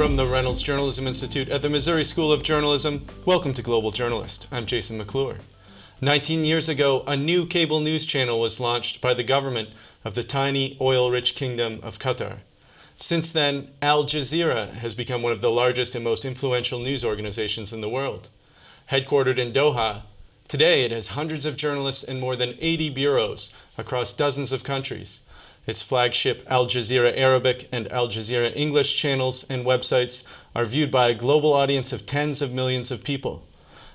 From the Reynolds Journalism Institute at the Missouri School of Journalism, welcome to Global Journalist. I'm Jason McClure. 19 years ago, a new cable news channel was launched by the government of the tiny, oil-rich kingdom of Qatar. Since then, Al-Jazeera has become one of the largest and most influential news organizations in the world. Headquartered in Doha, today it has hundreds of journalists and more than 80 bureaus across dozens of countries. Its flagship Al Jazeera Arabic and Al Jazeera English channels and websites are viewed by a global audience of tens of millions of people.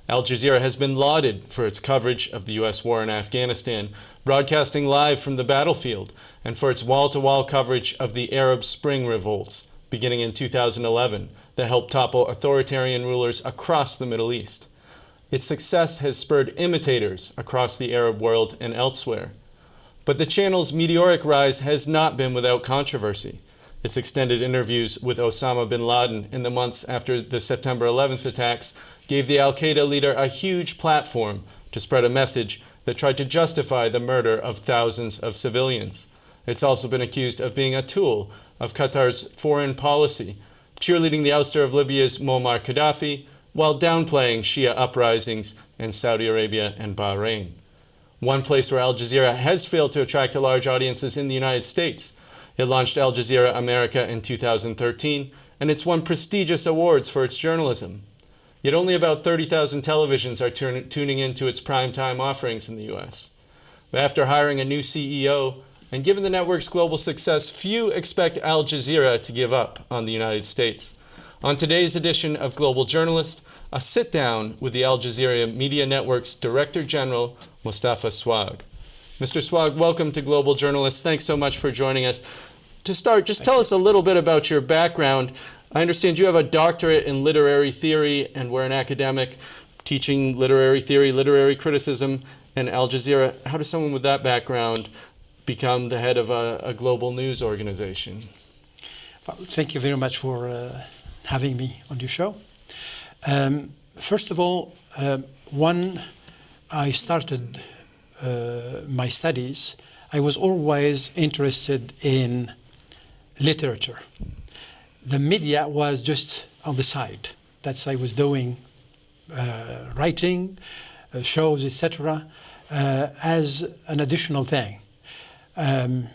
Al Jazeera has been lauded for its coverage of the U.S. war in Afghanistan, broadcasting live from the battlefield, and for its wall-to-wall coverage of the Arab Spring revolts, beginning in 2011, that helped topple authoritarian rulers across the Middle East. Its success has spurred imitators across the Arab world and elsewhere. But the channel's meteoric rise has not been without controversy. Its extended interviews with Osama bin Laden in the months after the September 11th attacks gave the al-Qaeda leader a huge platform to spread a message that tried to justify the murder of thousands of civilians. It's also been accused of being a tool of Qatar's foreign policy, cheerleading the ouster of Libya's Muammar Gaddafi while downplaying Shia uprisings in Saudi Arabia and Bahrain. One place where Al Jazeera has failed to attract large audiences in the United States. It launched Al Jazeera America in 2013, and it's won prestigious awards for its journalism. Yet only about 30,000 televisions are tuning into its primetime offerings in the U.S. After hiring a new CEO, and given the network's global success, few expect Al Jazeera to give up on the United States. On today's edition of Global Journalist, a sit-down with the Al Jazeera Media Network's Director General, Mostefa Souag. Mr. Souag, welcome to Global Journalist. Thanks so much for joining us. To start, just tell us a little bit about your background. I understand you have a doctorate in literary theory and were an academic teaching literary theory, literary criticism, and Al Jazeera. How does someone with that background become the head of a global news organization? Well, thank you very much for having me on your show. First of all, when I started my studies, I was always interested in literature. The media was just on the side. That's I was doing writing, shows, etc., as an additional thing.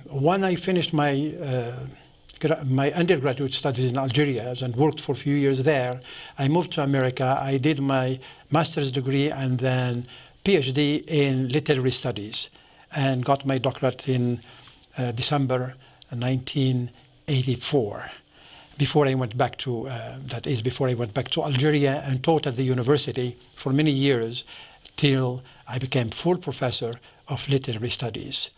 When I finished my undergraduate studies in Algeria and worked for a few years there, I moved to America. I did my master's degree and then PhD in literary studies and got my doctorate in December 1984. Before I went back to, Algeria and taught at the university for many years till I became full professor of literary studies.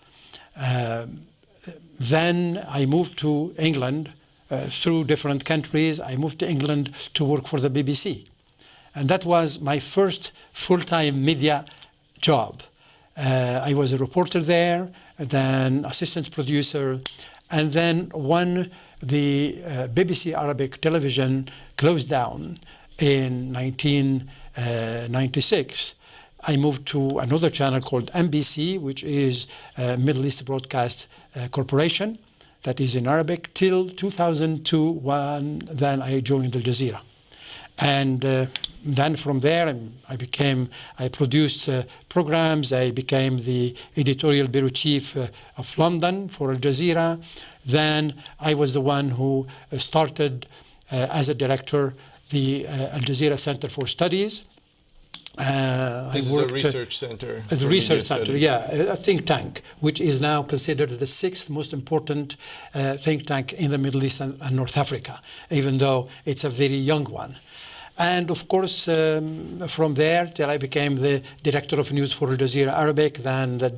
Then I moved to England through different countries. I moved to England to work for the BBC. And that was my first full-time media job. I was a reporter there, then assistant producer, and then when the BBC Arabic television closed down in 1996, I moved to another channel called MBC, which is Middle East Broadcast Corporation, that is in Arabic, till 2002, when then I joined Al Jazeera. And then from there, I produced programs. I became the editorial bureau chief of London for Al Jazeera. Then I was the one who started as a director the Al Jazeera Center for Studies. This is a research center. The research center, yeah, a think tank, which is now considered the sixth most important think tank in the Middle East and North Africa, even though it's a very young one. And of course, from there till I became the director of news for Al Jazeera Arabic, then the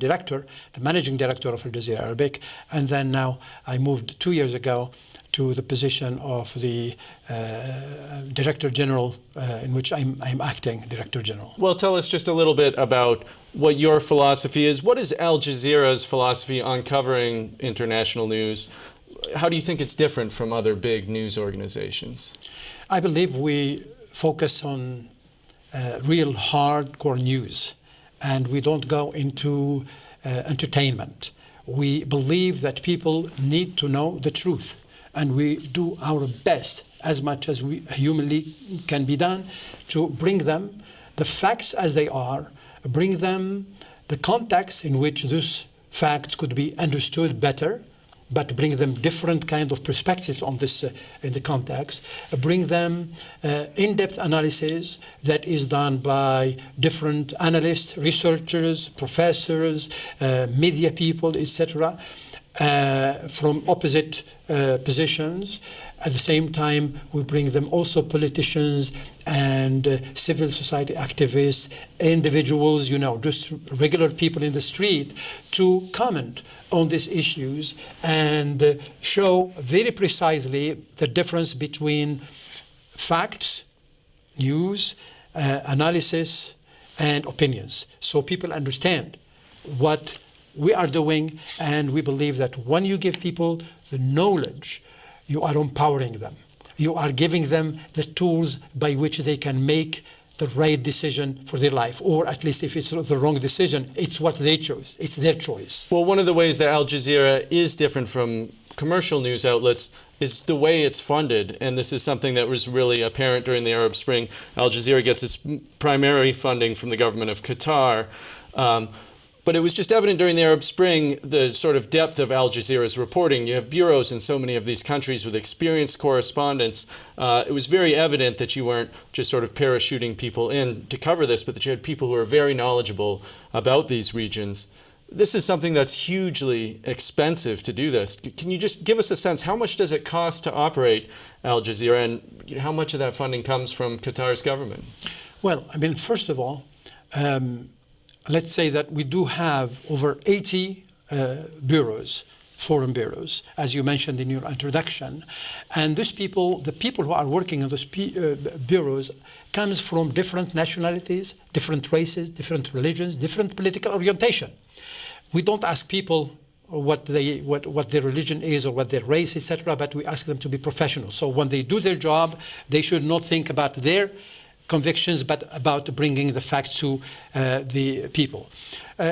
managing director of Al Jazeera Arabic, and then now I moved 2 years ago to the position of the Director General, in which I'm acting Director General. Well, tell us just a little bit about what your philosophy is. What is Al Jazeera's philosophy on covering international news? How do you think it's different from other big news organizations? I believe we focus on real hardcore news, and we don't go into entertainment. We believe that people need to know the truth, and we do our best as much as we humanly can be done to bring them the facts as they are, bring them the context in which those facts could be understood better, but bring them different kind of perspectives on this in the context, bring them in-depth analysis that is done by different analysts, researchers, professors, media people, etc., from opposite positions. At the same time, we bring them also politicians and civil society activists, individuals, just regular people in the street, to comment on these issues and show very precisely the difference between facts, news, analysis, and opinions, so people understand what we are doing. And we believe that when you give people the knowledge, you are empowering them. You are giving them the tools by which they can make the right decision for their life, or at least if it's the wrong decision, it's what they chose. It's their choice. Well, one of the ways that Al Jazeera is different from commercial news outlets is the way it's funded, and this is something that was really apparent during the Arab Spring. Al Jazeera gets its primary funding from the government of Qatar. But it was just evident during the Arab Spring, the sort of depth of Al Jazeera's reporting. You have bureaus in so many of these countries with experienced correspondents. It was very evident that you weren't just sort of parachuting people in to cover this, but that you had people who are very knowledgeable about these regions. This is something that's hugely expensive to do this. Can you just give us a sense, how much does it cost to operate Al Jazeera, and how much of that funding comes from Qatar's government? Well, first of all, let's say that we do have over 80 bureaus, foreign bureaus, as you mentioned in your introduction. And these people, the people who are working on those bureaus, comes from different nationalities, different races, different religions, different political orientation. We don't ask people what their religion is or what their race, etc., but we ask them to be professionals. So when they do their job, they should not think about their convictions, but about bringing the facts to the people.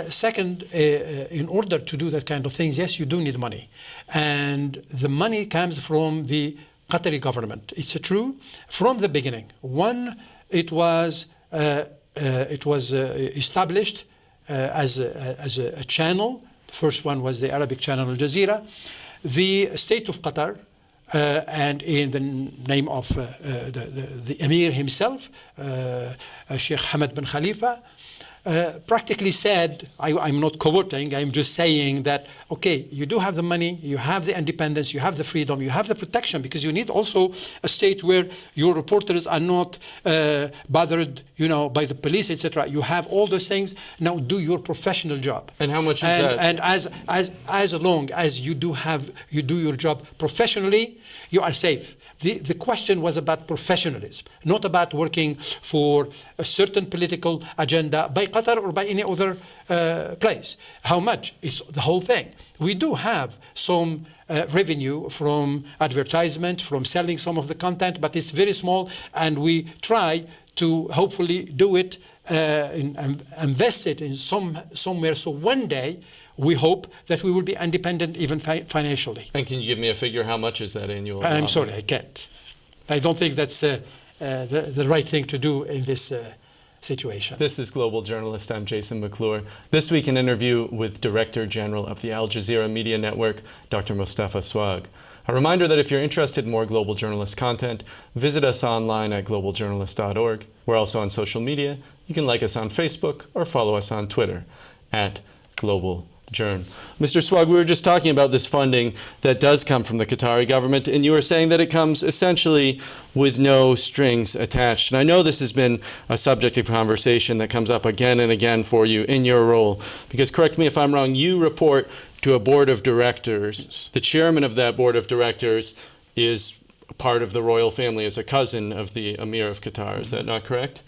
Second, in order to do that kind of things, yes, you do need money. And the money comes from the Qatari government. It's true from the beginning. One, it was established as a channel. The first one was the Arabic channel Al-Jazeera. The state of Qatar, and in the name of the Emir himself, Sheikh Hamad bin Khalifa, practically said, I'm not quoting, I'm just saying that, okay, you do have the money, you have the independence, you have the freedom, you have the protection, because you need also a state where your reporters are not bothered, by the police, etc. You have all those things. Now do your professional job. And how much is that? And as long as you do your job professionally, you are safe. The question was about professionalism, not about working for a certain political agenda by Qatar or by any other place. How much is the whole thing? We do have some revenue from advertisement, from selling some of the content, but it's very small, and we try to hopefully do it and invest it in somewhere. So one day, we hope that we will be independent even financially. And can you give me a figure? How much is that annual? I'm sorry, I can't. I don't think that's the right thing to do in this situation. This is Global Journalist. I'm Jason McClure. This week, an interview with Director General of the Al Jazeera Media Network, Dr. Mostefa Souag. A reminder that if you're interested in more Global Journalist content, visit us online at globaljournalist.org. We're also on social media. You can like us on Facebook or follow us on Twitter at Global Journ. Mr. Souag, we were just talking about this funding that does come from the Qatari government, and you were saying that it comes essentially with no strings attached. And I know this has been a subject of conversation that comes up again and again for you in your role, because, correct me if I'm wrong, you report to a board of directors. Yes. The chairman of that board of directors is part of the royal family, is a cousin of the Emir of Qatar. Is that not correct?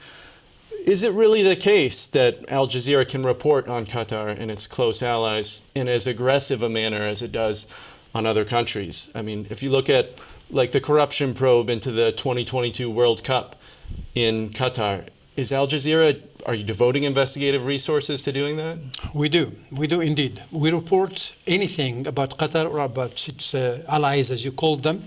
Is it really the case that Al Jazeera can report on Qatar and its close allies in as aggressive a manner as it does on other countries? I mean, if you look at like the corruption probe into the 2022 World Cup in Qatar, is Al Jazeera, are you devoting investigative resources to doing that? We do indeed. We report anything about Qatar or about its allies, as you called them,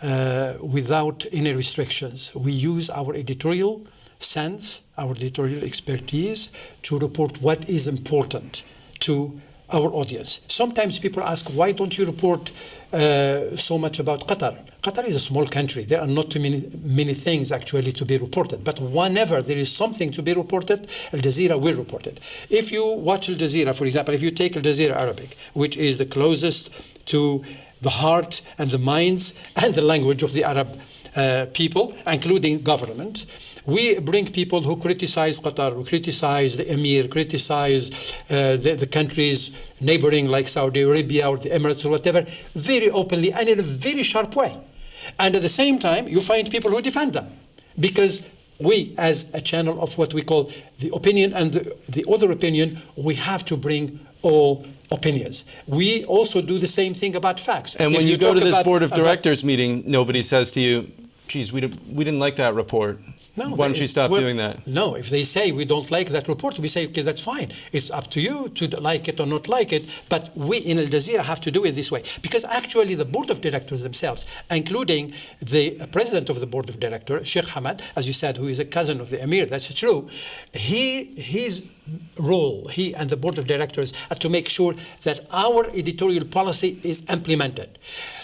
without any restrictions. We use our editorial sense, our editorial expertise to report what is important to our audience. Sometimes people ask, why don't you report so much about Qatar? Qatar is a small country. There are not too many things actually to be reported. But whenever there is something to be reported, Al Jazeera will report it. If you watch Al Jazeera, for example, if you take Al Jazeera Arabic, which is the closest to the heart and the minds and the language of the Arab people, including government, we bring people who criticize Qatar, who criticize the Emir, criticize the countries neighboring like Saudi Arabia or the Emirates or whatever, very openly and in a very sharp way. And at the same time, you find people who defend them. Because we, as a channel of what we call the opinion and the other opinion, we have to bring all opinions. We also do the same thing about facts. And when you go to this board of directors meeting, nobody says to you, geez, we didn't like that report. No, why don't you stop doing that? No, if they say we don't like that report, we say, okay, that's fine. It's up to you to like it or not like it. But we in Al Jazeera have to do it this way. Because actually the board of directors themselves, including the president of the board of directors, Sheikh Hamad, as you said, who is a cousin of the Emir, that's true. His role, he and the board of directors, are to make sure that our editorial policy is implemented.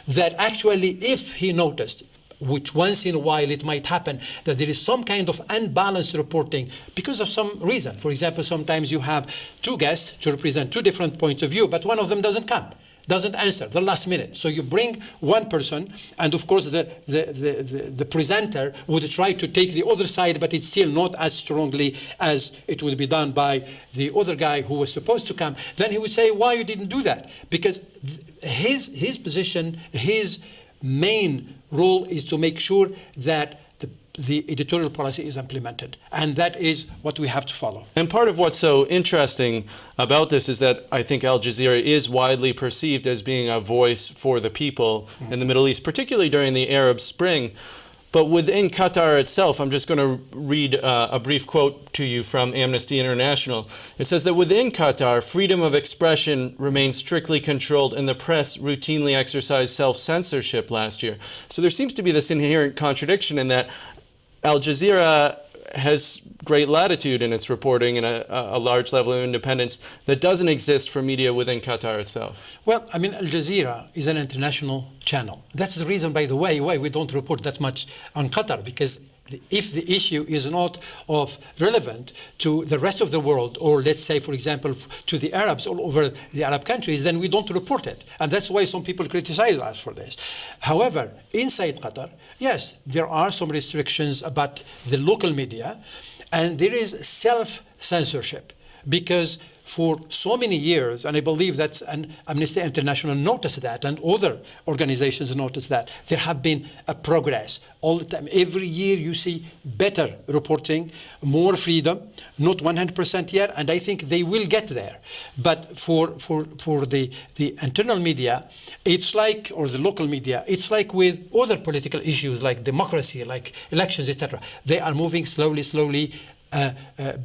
That actually, if he noticed, which once in a while it might happen, that there is some kind of unbalanced reporting because of some reason. For example, sometimes you have two guests to represent two different points of view, but one of them doesn't come, doesn't answer, the last minute. So you bring one person, and of course the presenter would try to take the other side, but it's still not as strongly as it would be done by the other guy who was supposed to come. Then he would say, why you didn't do that? Because his position, his main role is to make sure that the editorial policy is implemented. And that is what we have to follow. And part of what's so interesting about this is that I think Al Jazeera is widely perceived as being a voice for the people in the Middle East, particularly during the Arab Spring. But within Qatar itself, I'm just going to read a brief quote to you from Amnesty International. It says that within Qatar, freedom of expression remains strictly controlled and the press routinely exercised self-censorship last year. So there seems to be this inherent contradiction in that Al Jazeera has great latitude in its reporting and a large level of independence that doesn't exist for media within Qatar itself. Well, I mean, Al Jazeera is an international channel. That's the reason, by the way, why we don't report that much on Qatar, because if the issue is not of relevant to the rest of the world, or let's say, for example, to the Arabs all over the Arab countries, then we don't report it. And that's why some people criticize us for this. However, inside Qatar, yes, there are some restrictions about the local media, and there is self-censorship, because for so many years, and I believe that Amnesty International noticed that, and other organizations noticed that, there have been a progress all the time. Every year you see better reporting, more freedom, not 100% yet, and I think they will get there. But for the internal media, it's like, or the local media, it's like with other political issues like democracy, like elections, etc. They are moving slowly,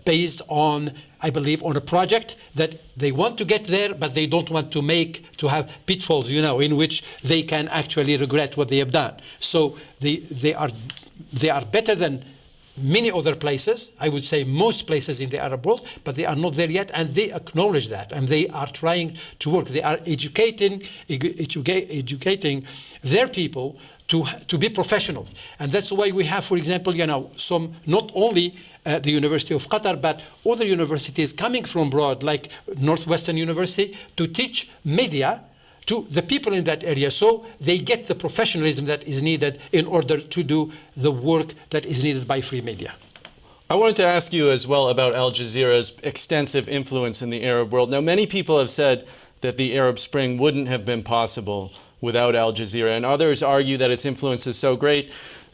based on, I believe, on a project that they want to get there, but they don't want to have pitfalls, in which they can actually regret what they have done. So they are better than many other places, I would say most places in the Arab world, but they are not there yet, and they acknowledge that, and they are trying to work. They are educating their people to be professionals. And that's why we have, for example, some, not only the University of Qatar, but other universities coming from abroad, like Northwestern University, to teach media to the people in that area, so they get the professionalism that is needed in order to do the work that is needed by free media. I wanted to ask you as well about Al Jazeera's extensive influence in the Arab world. Now, many people have said that the Arab Spring wouldn't have been possible without Al Jazeera, and others argue that its influence is so great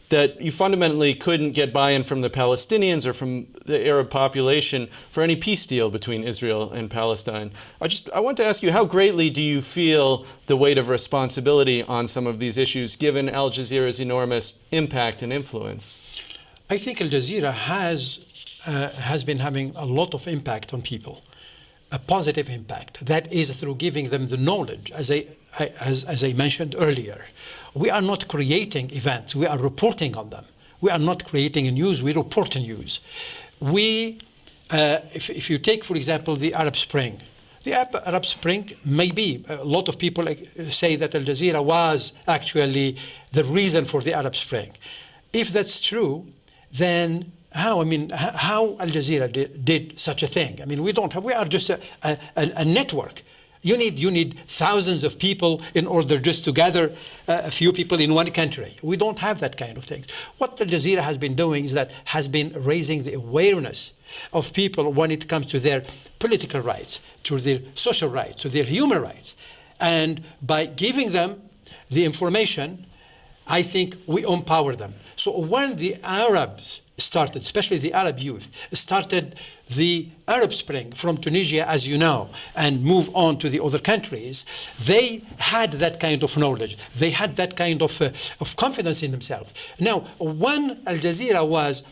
that you fundamentally couldn't get buy-in from the Palestinians or from the Arab population for any peace deal between Israel and Palestine. I want to ask you, how greatly do you feel the weight of responsibility on some of these issues, given Al Jazeera's enormous impact and influence? I think Al Jazeera has been having a lot of impact on people. a positive impact. That is through giving them the knowledge, as I mentioned earlier. We are not creating events, we are reporting on them. We are not creating a news, we report a news. If you take, for example, the Arab Spring. The Arab Spring, maybe a lot of people say that Al Jazeera was actually the reason for the Arab Spring. If that's true, then how Al Jazeera did such a thing? I mean, we are just a network. You need thousands of people in order just to gather a few people in one country. We don't have that kind of thing. What Al Jazeera has been doing is that has been raising the awareness of people when it comes to their political rights, to their social rights, to their human rights. And by giving them the information, I think we empower them. So when the Arabs started, especially the Arab youth, started the Arab Spring from Tunisia, as you know, and move on to the other countries, they had that kind of knowledge. They had that kind of confidence in themselves. Now, when Al Jazeera was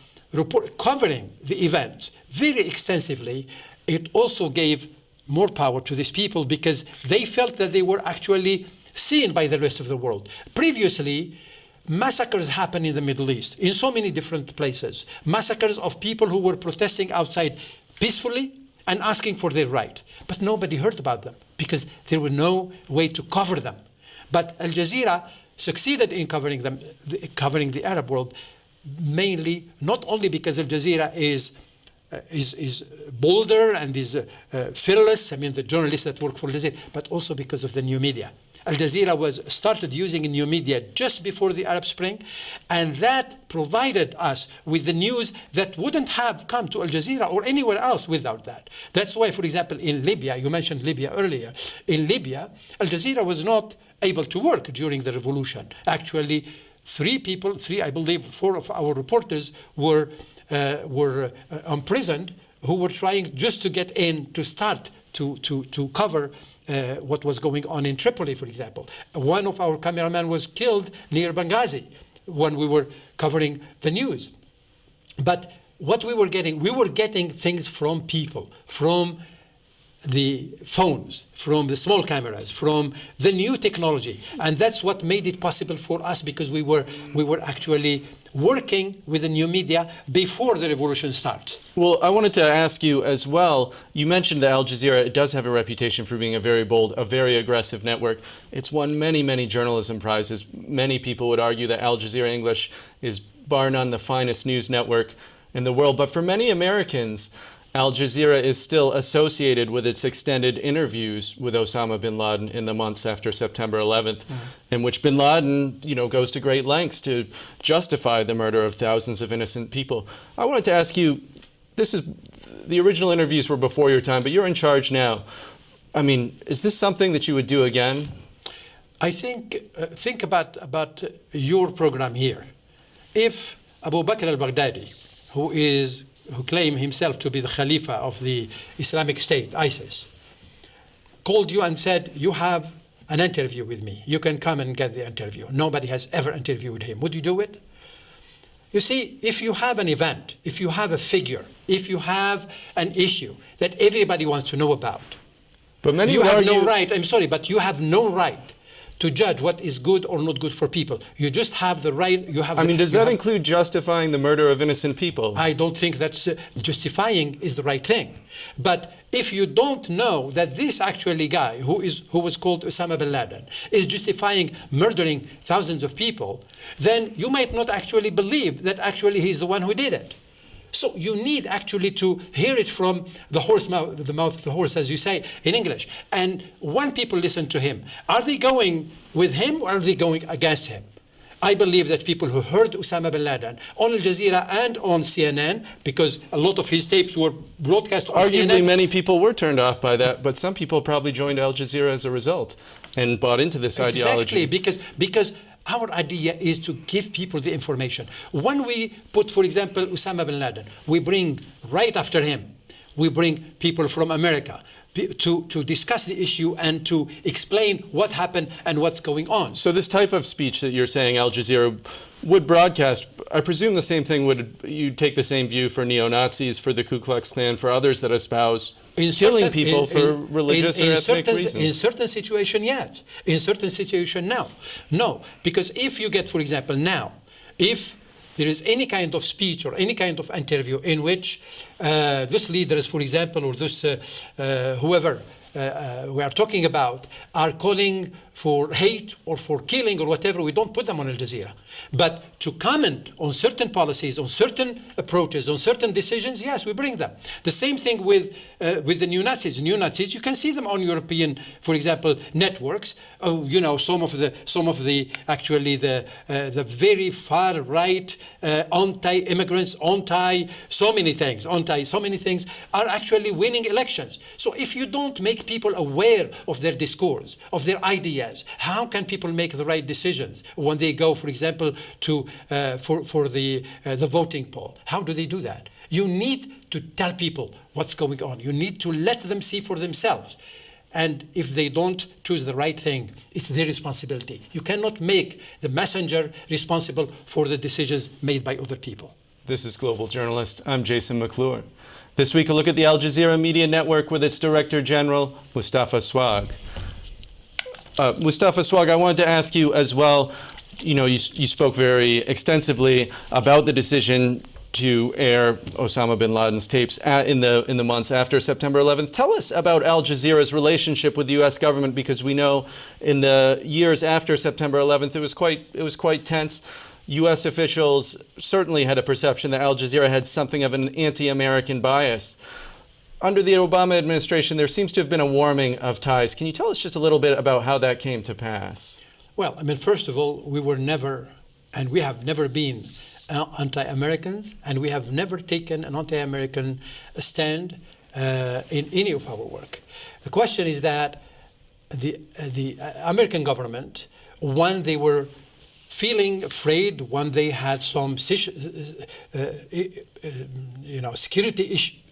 covering the event very extensively, it also gave more power to these people because they felt that they were actually seen by the rest of the world. Previously, massacres happened in the Middle East, in so many different places. Massacres of people who were protesting outside peacefully and asking for their right. But nobody heard about them because there was no way to cover them. But Al Jazeera succeeded in covering them, covering the Arab world, mainly not only because Al Jazeera is bolder and is fearless, the journalists that work for Al Jazeera, but also because of the new media. Al Jazeera was started using new media just before the Arab Spring, and that provided us with the news that wouldn't have come to Al Jazeera or anywhere else without that. That's why, for example, in Libya, you mentioned Libya earlier, in Libya, Al Jazeera was not able to work during the revolution. Actually, I believe four of our reporters were imprisoned who were trying just to get in to start to cover what was going on in Tripoli, for example. One of our cameramen was killed near Benghazi when we were covering the news. But what we were getting things from people, from the phones, from the small cameras, from the new technology. And that's what made it possible for us, because we were actually working with the new media before the revolution starts. Well, I wanted to ask you as well, you mentioned that Al Jazeera, it does have a reputation for being a very bold, a very aggressive network. It's won many, many journalism prizes. Many people would argue that Al Jazeera English is bar none the finest news network in the world. But for many Americans, Al Jazeera is still associated with its extended interviews with Osama bin Laden in the months after September 11th, in which bin Laden, goes to great lengths to justify the murder of thousands of innocent people. I wanted to ask you, the original interviews were before your time, but you're in charge now. Is this something that you would do again? I think about your program here. If Abu Bakr al-Baghdadi, who claimed himself to be the Khalifa of the Islamic State, ISIS, called you and said, you have an interview with me. You can come and get the interview. Nobody has ever interviewed him. Would you do it? You see, if you have an event, if you have a figure, if you have an issue that everybody wants to know about, but many you have no right, I'm sorry, but you have no right to judge what is good or not good for people. You just have the right, does that include justifying the murder of innocent people? I don't think that's justifying is the right thing. But if you don't know that this actually guy who was called Osama bin Laden is justifying murdering thousands of people, then you might not actually believe that actually he's the one who did it. So you need actually to hear it from the mouth of the horse, as you say in English. And when people listen to him, are they going with him or are they going against him? I believe that people who heard Osama bin Laden on Al Jazeera and on CNN, because a lot of his tapes were broadcast on CNN. Arguably, many people were turned off by that, but some people probably joined Al Jazeera as a result and bought into this ideology. Exactly, because our idea is to give people the information. When we put, for example, Osama bin Laden, we bring right after him, we bring people from America to discuss the issue and to explain what happened and what's going on. So this type of speech that you're saying Al Jazeera would broadcast, I presume the same thing you'd take the same view for neo-Nazis, for the Ku Klux Klan, for others that espouse killing people for religious or ethnic reasons. In certain situation, yes. In certain situation, no. No, because if you get, for example, now, if there is any kind of speech or any kind of interview in which those leaders, for example, or this whoever we are talking about are calling for hate or for killing or whatever, we don't put them on Al Jazeera. But to comment on certain policies, on certain approaches, on certain decisions, yes, we bring them. The same thing with the neo-Nazis. Neo-Nazis, you can see them on European, for example, networks. You know, some of the actually the very far right anti-immigrants, so many things are actually winning elections. So if you don't make people aware of their discourse, of their ideas, how can people make the right decisions when they go, for example, to for the voting poll? How do they do that? You need to tell people what's going on. You need to let them see for themselves. And if they don't choose the right thing, it's their responsibility. You cannot make the messenger responsible for the decisions made by other people. This is Global Journalist. I'm Jason McClure. This week, a look at the Al Jazeera Media Network with its Director General, Mostefa Souag. Mostefa Souag, I wanted to ask you as well, you know, you spoke very extensively about the decision to air Osama bin Laden's tapes in the months after September 11th. Tell us about Al Jazeera's relationship with the U.S. government, because we know in the years after September 11th it was quite tense. U.S. officials certainly had a perception that Al Jazeera had something of an anti-American bias. Under the Obama administration, there seems to have been a warming of ties. Can you tell us just a little bit about how that came to pass? Well, I mean, first of all, we were never, and we have never been anti-Americans, and we have never taken an anti-American stand in any of our work. The question is that the American government, when they were feeling afraid, when they had some security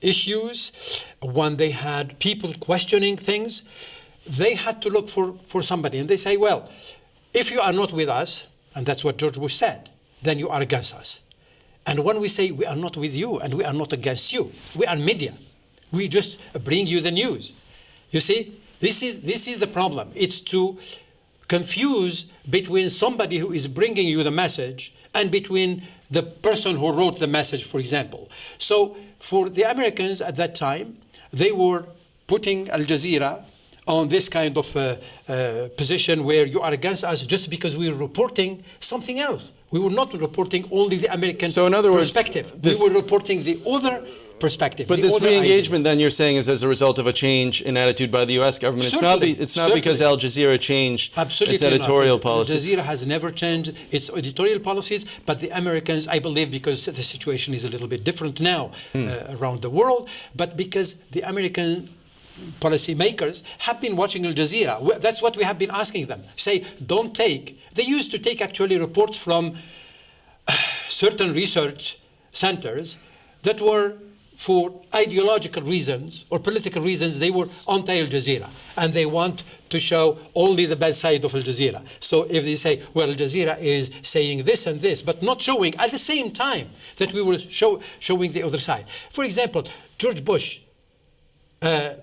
issues, when they had people questioning things, they had to look for somebody. And they say, well, if you are not with us, and that's what George Bush said, then you are against us. And when we say we are not with you and we are not against you, we are media. We just bring you the news. You see, this is the problem. It's to confuse between somebody who is bringing you the message and between the person who wrote the message, for example. So for the Americans at that time, they were putting Al Jazeera on this kind of position where you are against us just because we were reporting something else. We were not reporting only the American perspective. We were reporting the other perspective. But this re-engagement, then, you're saying, is as a result of a change in attitude by the U.S. government. It's not because Al Jazeera changed its editorial policy. Al Jazeera has never changed its editorial policies, but the Americans, I believe, because the situation is a little bit different now around the world, but because the American policymakers have been watching Al Jazeera. That's what we have been asking them. Say, don't take. They used to take actually reports from certain research centers that were, for ideological reasons or political reasons, they were anti-Al Jazeera, and they want to show only the bad side of Al Jazeera. So if they say, well, Al Jazeera is saying this and this, but not showing at the same time that we were showing the other side. For example, George Bush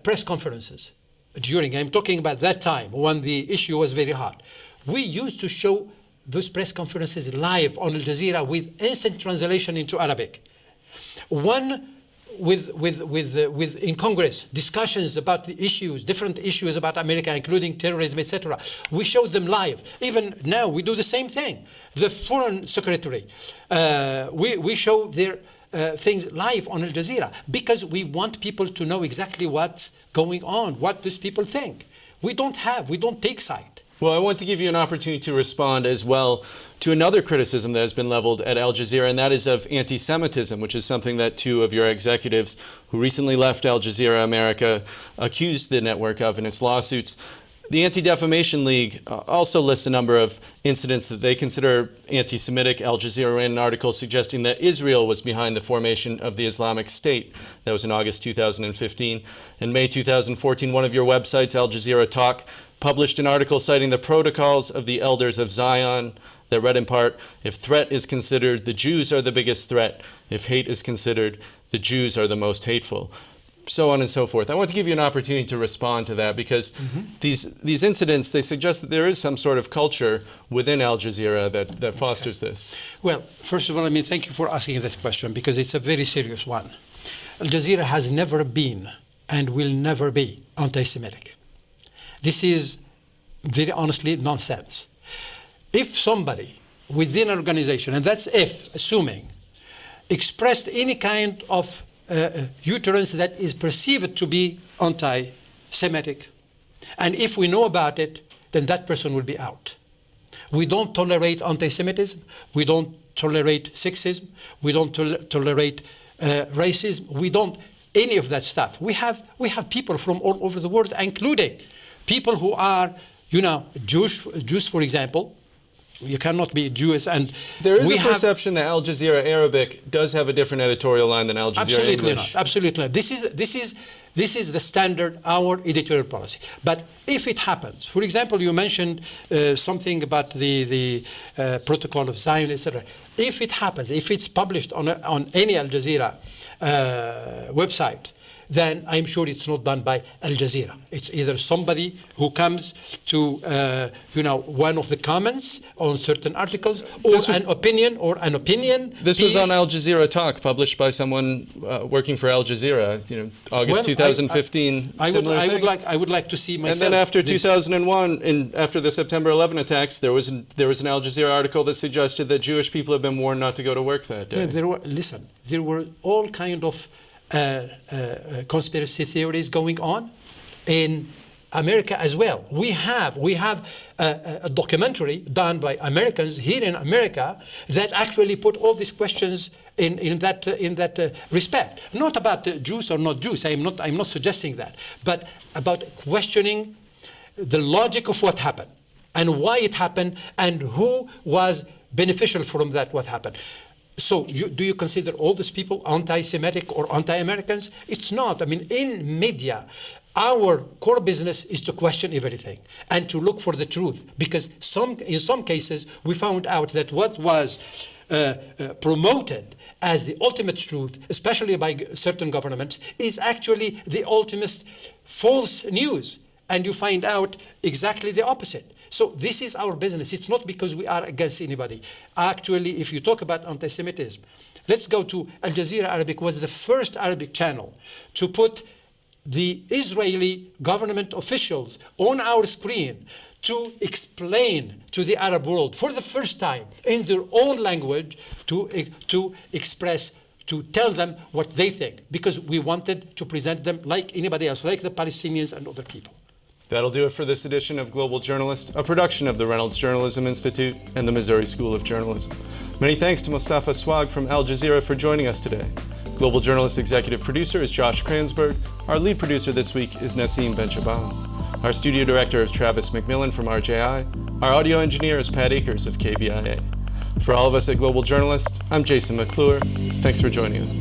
press conferences during, I'm talking about that time when the issue was very hot. We used to show those press conferences live on Al Jazeera with instant translation into Arabic. One with in Congress, discussions about the issues, different issues about America, including terrorism, etc. We showed them live. Even now, we do the same thing. The foreign secretary, we show their things live on Al Jazeera because we want people to know exactly what's going on, what these people think. We don't take side. Well, I want to give you an opportunity to respond as well to another criticism that has been leveled at Al Jazeera, and that is of anti-Semitism, which is something that two of your executives who recently left Al Jazeera America accused the network of in its lawsuits. The Anti-Defamation League also lists a number of incidents that they consider anti-Semitic. Al Jazeera ran an article suggesting that Israel was behind the formation of the Islamic State. That was in August 2015. In May 2014, one of your websites, Al Jazeera Talk, published an article citing the protocols of the elders of Zion that read in part, if threat is considered, the Jews are the biggest threat. If hate is considered, the Jews are the most hateful. so on and so forth. I want to give you an opportunity to respond to that because these incidents, they suggest that there is some sort of culture within Al Jazeera that fosters this. Well, first of all, thank you for asking this question because it's a very serious one. Al Jazeera has never been and will never be anti-Semitic. This is very honestly nonsense. If somebody within an organization, and that's if, assuming, expressed any kind of utterance that is perceived to be anti-Semitic, and if we know about it, then that person will be out. We don't tolerate anti-Semitism, we don't tolerate sexism, we don't tolerate racism, we don't any of that stuff. We have people from all over the world, including people who are, Jews, for example. You cannot be Jewish, and there is a perception that Al Jazeera Arabic does have a different editorial line than Al Jazeera English. Absolutely not. This is the standard, our editorial policy. But if it happens, for example, you mentioned something about the protocol of Zion, etc. If it happens, if it's published on any Al Jazeera website, then I'm sure it's not done by Al Jazeera. It's either somebody who comes to, one of the comments on certain articles, or an opinion. This was on Al Jazeera Talk, published by someone working for Al Jazeera, August 2015. I would like to see myself. And then after 2001, after the September 11 attacks, there was an Al Jazeera article that suggested that Jewish people have been warned not to go to work that day. Yeah, there were all kind of conspiracy theories going on in America as well. We have a documentary done by Americans here in America that actually put all these questions in that respect. Not about Jews or not Jews. I'm not suggesting that, but about questioning the logic of what happened and why it happened and who was beneficial from that what happened. So do you consider all these people anti-Semitic or anti-Americans? It's not. In media, our core business is to question everything and to look for the truth. Because in some cases, we found out that what was promoted as the ultimate truth, especially by certain governments, is actually the ultimate false news. And you find out exactly the opposite. So this is our business. It's not because we are against anybody. Actually, if you talk about anti-Semitism, let's go to Al Jazeera Arabic was the first Arabic channel to put the Israeli government officials on our screen to explain to the Arab world for the first time in their own language to express, to tell them what they think, because we wanted to present them like anybody else, like the Palestinians and other people. That'll do it for this edition of Global Journalist, a production of the Reynolds Journalism Institute and the Missouri School of Journalism. Many thanks to Mostefa Souag from Al Jazeera for joining us today. Global Journalist executive producer is Josh Kransberg. Our lead producer this week is Nassim Ben-Shaban. Our studio director is Travis McMillan from RJI. Our audio engineer is Pat Akers of KBIA. For all of us at Global Journalist, I'm Jason McClure. Thanks for joining us.